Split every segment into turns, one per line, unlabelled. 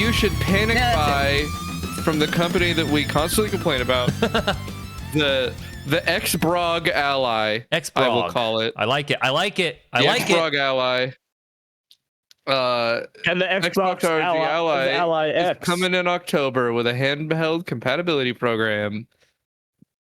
you should panic buy from the company that we constantly complain about, the Xbrog Ally.
Xbrog.
I will call it.
I like it. I like it. I
the
like
Xbrog
it.
Ally.
And the Xbox
ROG
Ally X
is coming in October with a handheld compatibility program.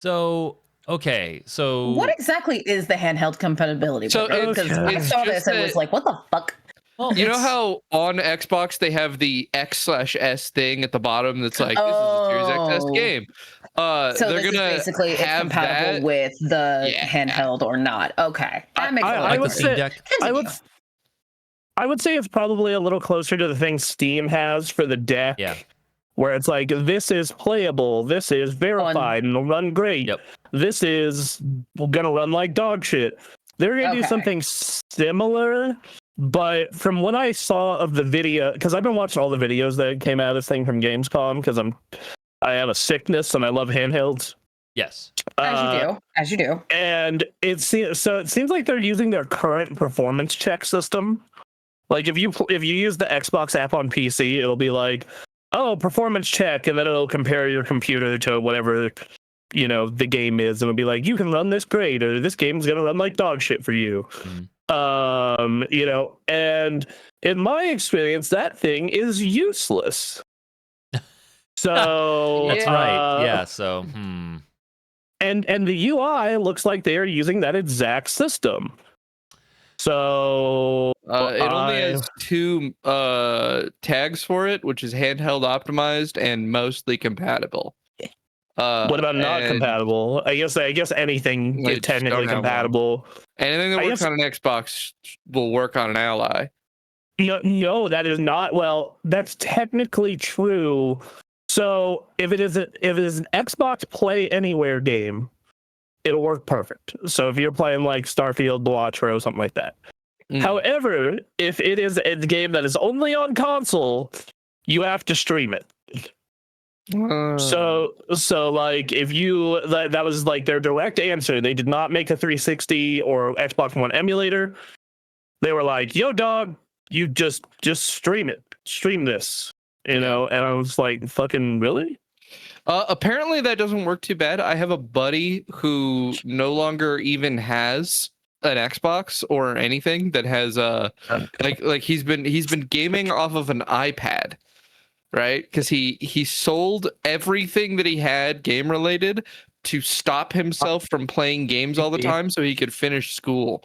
So okay, so
what exactly is the handheld compatibility?
So
because I saw this and was like, what the fuck?
Well,
you know how on Xbox they have the X/S thing at the bottom that's like, this is a Series XS game.
So
they're
this
gonna
is basically it's
have
compatible
that
with the handheld or not. Okay, that makes sense.
like the Steam Deck.
I would say it's probably a little closer to the thing Steam has for the deck.
Yeah.
Where it's like, this is playable, this is verified, and it'll run great.
Yep.
This is gonna run like dog shit. They're gonna do something similar, but from what I saw of the video, because I've been watching all the videos that came out of this thing from Gamescom, because I have a sickness and I love handhelds.
Yes.
As you do.
And it seems like they're using their current performance check system. Like if you use the Xbox app on PC, it'll be like, oh, performance check, and then it'll compare your computer to whatever, the game is, and it'll be like, you can run this great, or this game's gonna run like dog shit for you. And in my experience, that thing is useless. So
that's right. Yeah. So
and the UI looks like they are using that exact system. So
it only has two tags for it, which is handheld optimized and mostly compatible.
What about not compatible? I guess anything is technically compatible.
Anything that works on an Xbox will work on an Ally.
No, that is not. Well, that's technically true. So if it is an Xbox Play Anywhere game, it'll work perfect. So if you're playing like Starfield, Blotro, or something like that. However, if it is a game that is only on console, you have to stream it. So like if you that was like their direct answer. They did not make a 360 or Xbox One emulator. They were like, "Yo, dog, you just stream it. Stream this." And I was like, "Fucking really?"
Apparently that doesn't work too bad. I have a buddy who no longer even has an Xbox or anything that has like he's been gaming off of an iPad, right? Because he sold everything that he had game related to stop himself from playing games all the time so he could finish school.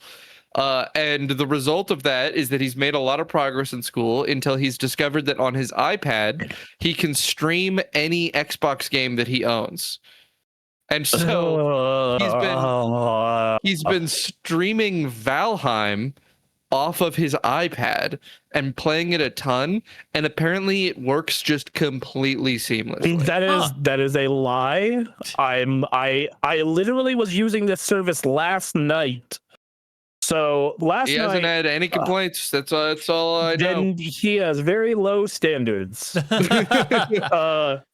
And the result of that is that he's made a lot of progress in school until he's discovered that on his iPad he can stream any Xbox game that he owns. And so he's been streaming Valheim off of his iPad and playing it a ton, and apparently it works just completely seamlessly.
That is a lie. I literally was using this service last night. So
he hasn't had any complaints. That's all I know.
Then he has very low standards.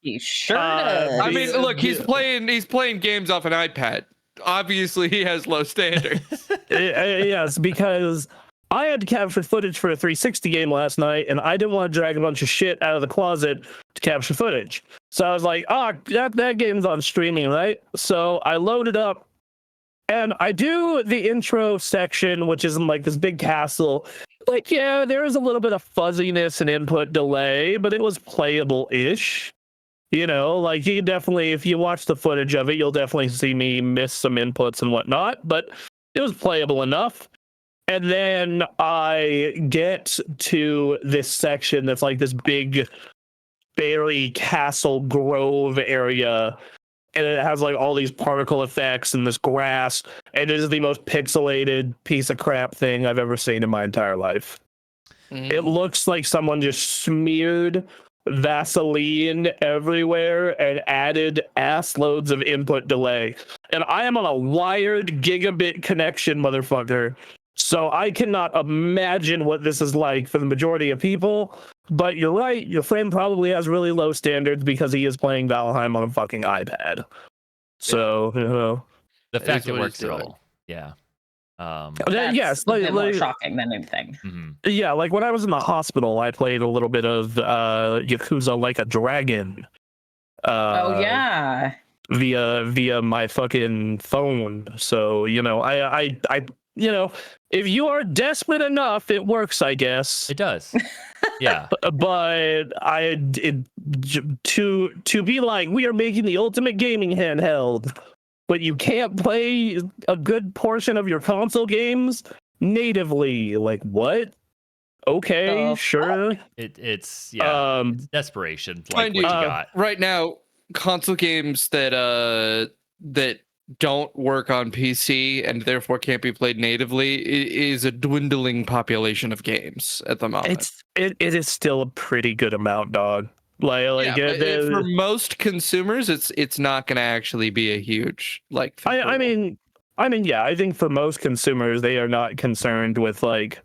He sure does.
I mean, look, he's playing games off an iPad. Obviously, he has low standards.
Yes, because I had to capture footage for a 360 game last night, and I didn't want to drag a bunch of shit out of the closet to capture footage. So I was like, that game's on streaming, right? So I loaded up. And I do the intro section, which is in like this big castle. Like, yeah, there is a little bit of fuzziness and input delay, but it was playable-ish. Like you definitely, if you watch the footage of it, you'll definitely see me miss some inputs and whatnot, but it was playable enough. And then I get to this section that's like this big, fairy castle grove area. And it has like all these particle effects and this grass, and it is the most pixelated piece of crap thing I've ever seen in my entire life. It looks like someone just smeared Vaseline everywhere and added ass loads of input delay. And I am on a wired gigabit connection, motherfucker. So I cannot imagine what this is like for the majority of people. But you're right, your friend probably has really low standards because he is playing Valheim on a fucking iPad. So,
the fact it works at all. Yeah.
That's
yes,
a bit more shocking than anything.
yeah, like when I was in the hospital, I played a little bit of Yakuza Like a Dragon.
Oh yeah.
Via my fucking phone. So I if you are desperate enough, it works, I guess.
It does. Yeah.
But to be like, we are making the ultimate gaming handheld, but you can't play a good portion of your console games natively. Like what? Okay, sure.
It's desperation. Like
Mind
what
you,
you got.
right now, console games that don't work on PC and therefore can't be played natively is a dwindling population of games at the moment.
It is still a pretty good amount, dog.
Yeah, but for most consumers, it's not going to actually be a huge like.
I mean, yeah. I think for most consumers, they are not concerned with like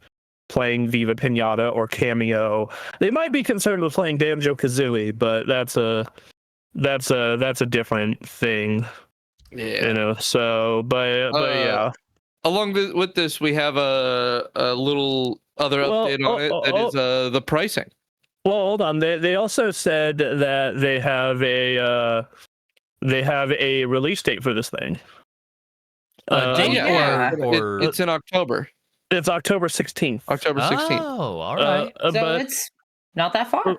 playing Viva Pinata or Cameo. They might be concerned with playing Banjo Kazooie, but that's a different thing.
Yeah.
So, but yeah.
Along with this, we have a little other update on it that is the pricing.
Well, hold on. They also said that they have a release date for this thing.
It's in October.
It's October 16th.
October 16th.
Oh, all right.
So
but
it's not that far.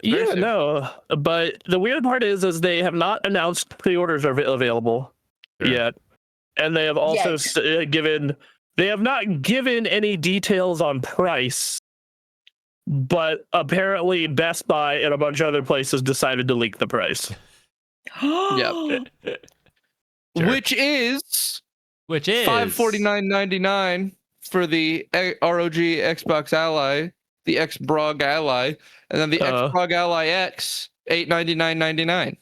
yeah,
soon.
no. But the weird part is they have not announced pre-orders are available yet, and they have also they have not given any details on price. But apparently, Best Buy and a bunch of other places decided to leak the price.
Yep.
Sure.
Which is $549.99 for the ROG Xbox Ally, the X-Brog Ally, and then the X-Brog Ally X, $899.99.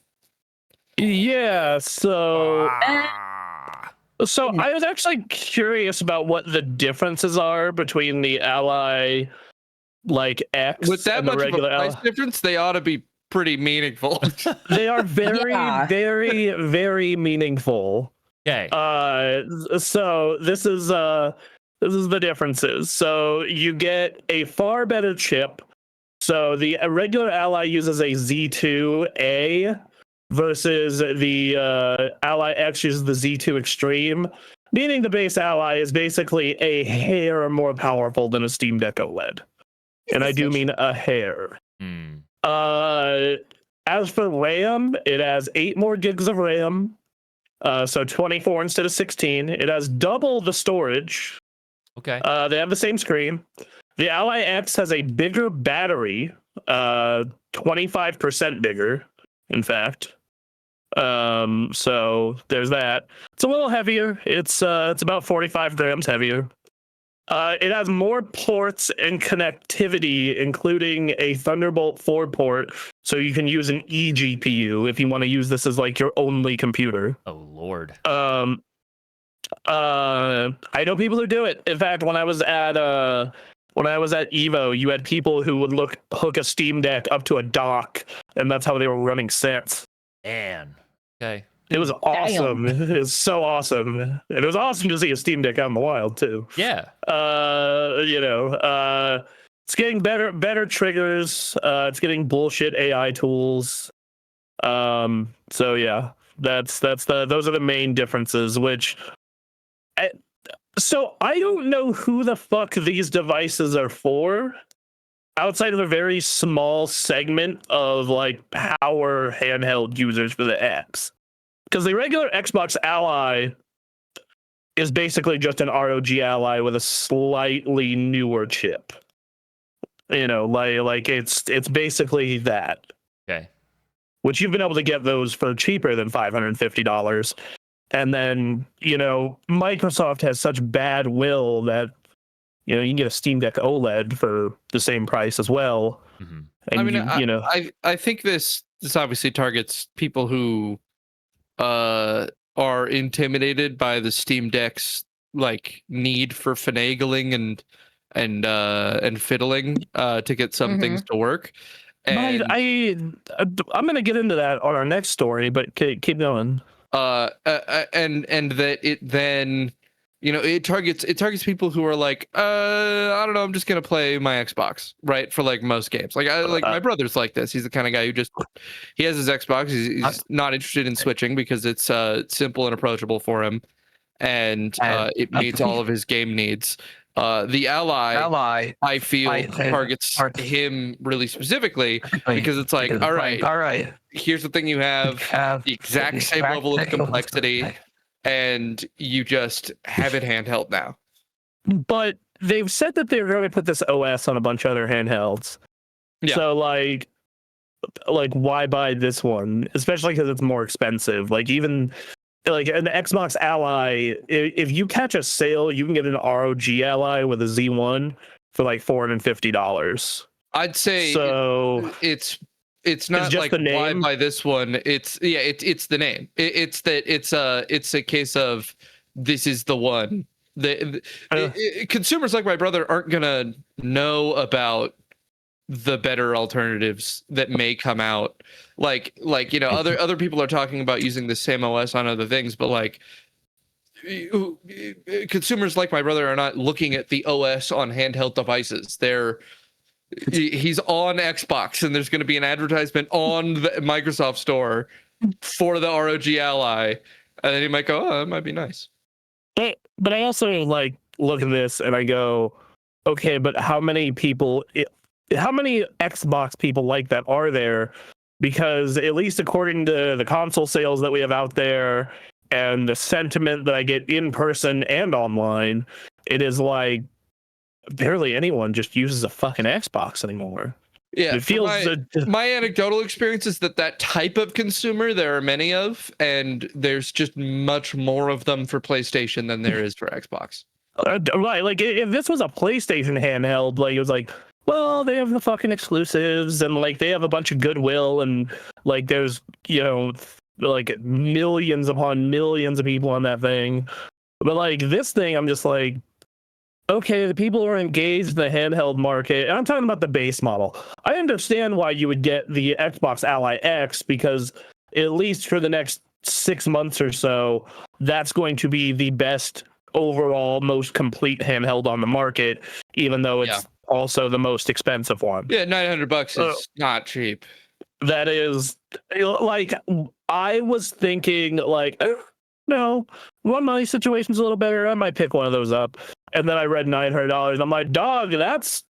Yeah, so I was actually curious about what the differences are between the Ally like X
With that
and the
much of a
regular
price difference, they ought to be pretty meaningful.
They are very, very, very meaningful.
Okay.
So this is the differences. So you get a far better chip. So the regular Ally uses a Z2A versus the Ally X uses the Z2 Extreme, meaning the base Ally is basically a hair more powerful than a Steam Deck OLED. And I do mean a hair. As for RAM, it has 8 more gigs of RAM. So 24 instead of 16. It has double the storage.
Okay.
They have the same screen. The Ally X has a bigger battery, 25% bigger, in fact. So there's that. It's a little heavier. It's about 45 grams heavier. It has more ports and connectivity, including a Thunderbolt 4 port, so you can use an eGPU if you want to use this as like your only computer.
Oh Lord.
I know people who do it. In fact, when I was at Evo, you had people who would hook a Steam Deck up to a dock, and that's how they were running sets.
Man. Okay.
It was awesome. It was so awesome. And it was awesome to see a Steam Deck out in the wild too.
Yeah.
It's getting better triggers. It's getting bullshit AI tools. So yeah, those are the main differences, so I don't know who the fuck these devices are for outside of a very small segment of like power handheld users for the X. Because the regular Xbox Ally is basically just an ROG Ally with a slightly newer chip. Like it's basically that.
Okay.
Which you've been able to get those for cheaper than $550. And then, Microsoft has such bad will that, you can get a Steam Deck OLED for the same price as well.
Mm-hmm.
And
I think this obviously targets people who are intimidated by the Steam Deck's like need for finagling and fiddling to get some things to work. And
I'm gonna get into that on our next story, but keep going.
And that it then it targets people who are like, I don't know, I'm just gonna play my Xbox, right? For like most games. Like my brother's like this. He's the kind of guy who he has his Xbox. He's not interested in switching because it's simple and approachable for him, and it meets all of his game needs. The Ally, I feel, targets him really specifically because it's like, all right, here's the thing you have, the exact same level of complexity, and you just have it handheld now.
But they've said that they're going to put this OS on a bunch of other handhelds.
Yeah.
So like why buy this one? Especially because it's more expensive. Like even like an Xbox Ally, if you catch a sale, you can get an ROG Ally with a Z1 for like $450.
I'd say
so.
It's not
just
like
the name.
Why buy this one. It's the name. It's a case of this is the one. Consumers like my brother aren't gonna know about the better alternatives that may come out. Like other people are talking about using the same OS on other things, but like consumers like my brother are not looking at the OS on handheld devices. He's on Xbox, and there's going to be an advertisement on the Microsoft Store for the ROG Ally, and then he might go, "Oh, that might be nice."
But I also like look at this and I go, okay, but how many Xbox people like that are there? Because at least according to the console sales that we have out there and the sentiment that I get in person and online, it is like barely anyone just uses a fucking Xbox anymore.
Yeah,
it feels
my anecdotal experience is that type of consumer there are many of, and there's just much more of them for PlayStation than there is for Xbox.
Right, like if this was a PlayStation handheld, like it was like, well, they have the fucking exclusives and like they have a bunch of goodwill and like there's like millions upon millions of people on that thing. But like this thing, I'm just like, okay, the people who are engaged in the handheld market, and I'm talking about the base model. I understand why you would get the Xbox Ally X because at least for the next 6 months or so, that's going to be the best overall, most complete handheld on the market, even though it's also the most expensive one.
Yeah, $900 is not cheap.
That is, like, I was thinking, like, no, one money situation's a little better. I might pick one of those up. And then I read $900. I'm like, dog, that's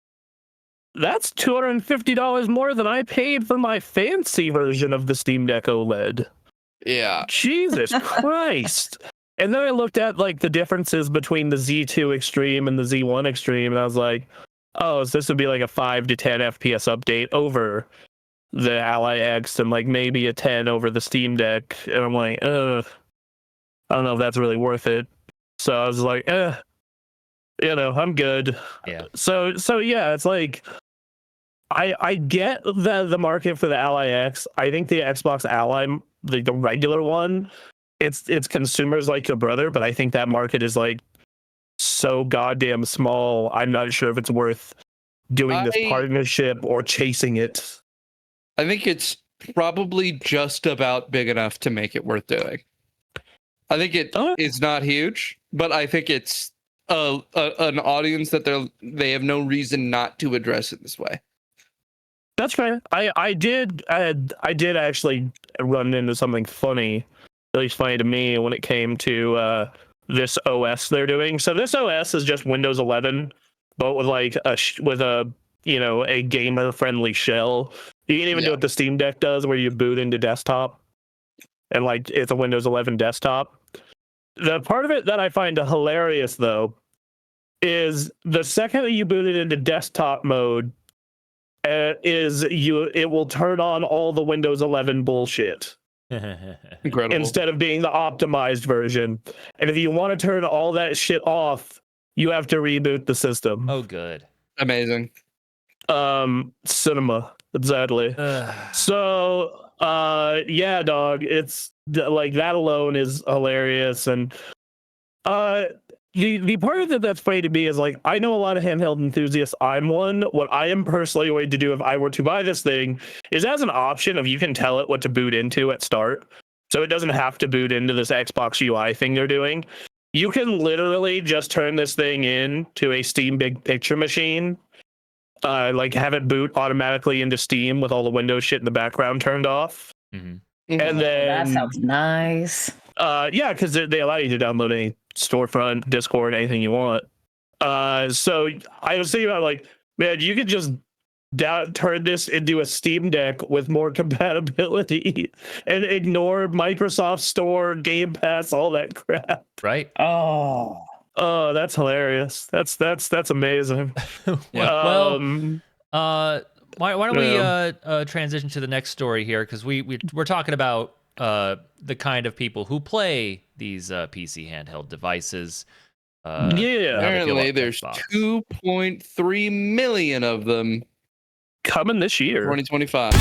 $250 more than I paid for my fancy version of the Steam Deck OLED.
Yeah.
Jesus Christ. And then I looked at like the differences between the Z2 Extreme and the Z1 Extreme, and I was like, oh, so this would be like a 5 to 10 FPS update over the Ally X and like maybe a 10 over the Steam Deck. And I'm like, I don't know if that's really worth it. So I was like, I'm good.
Yeah.
So yeah, it's like I get the market for the Ally X. I think the Xbox Ally, the regular one, it's consumers like your brother, but I think that market is like so goddamn small. I'm not sure if it's worth doing this partnership or chasing it.
I think it's probably just about big enough to make it worth doing. I think it's not huge, but I think it's an audience that they have no reason not to address it this way.
That's fair. I did actually run into something funny, at least funny to me, when it came to this OS they're doing. So this OS is just Windows 11, but with like a gamer friendly shell. You can even do what the Steam Deck does, where you boot into desktop, and like it's a Windows 11 desktop. The part of it that I find hilarious, though, is the second that you boot it into desktop mode, it will turn on all the Windows 11 bullshit.
Incredible.
Instead of being the optimized version. And if you want to turn all that shit off, you have to reboot the system.
Oh, good.
Amazing.
Cinema. Exactly. So, yeah, dog, it's like that alone is hilarious. And the part of it that's funny to me is like, I know a lot of handheld enthusiasts. I'm one. What I am personally going to do if I were to buy this thing is, as an option, if you can tell it what to boot into at start, so it doesn't have to boot into this Xbox UI thing they're doing. You can literally just turn this thing in to a Steam Big Picture machine, like have it boot automatically into Steam with all the Windows shit in the background turned off,
Mhm.
and
that
then
sounds nice.
yeah, because they allow you to download any storefront, Discord, anything you want. So I was thinking about like, man, you could just turn this into a Steam Deck with more compatibility and ignore Microsoft Store, Game Pass, all that crap.
Right.
Oh, that's hilarious. That's amazing.
Well,
Um,
why don't we transition to the next story here, because we're talking about the kind of people who play these PC handheld devices.
yeah.
how they feel
Apparently,
about
there's
Xbox.
2.3 million of them.
Coming this year.
2025.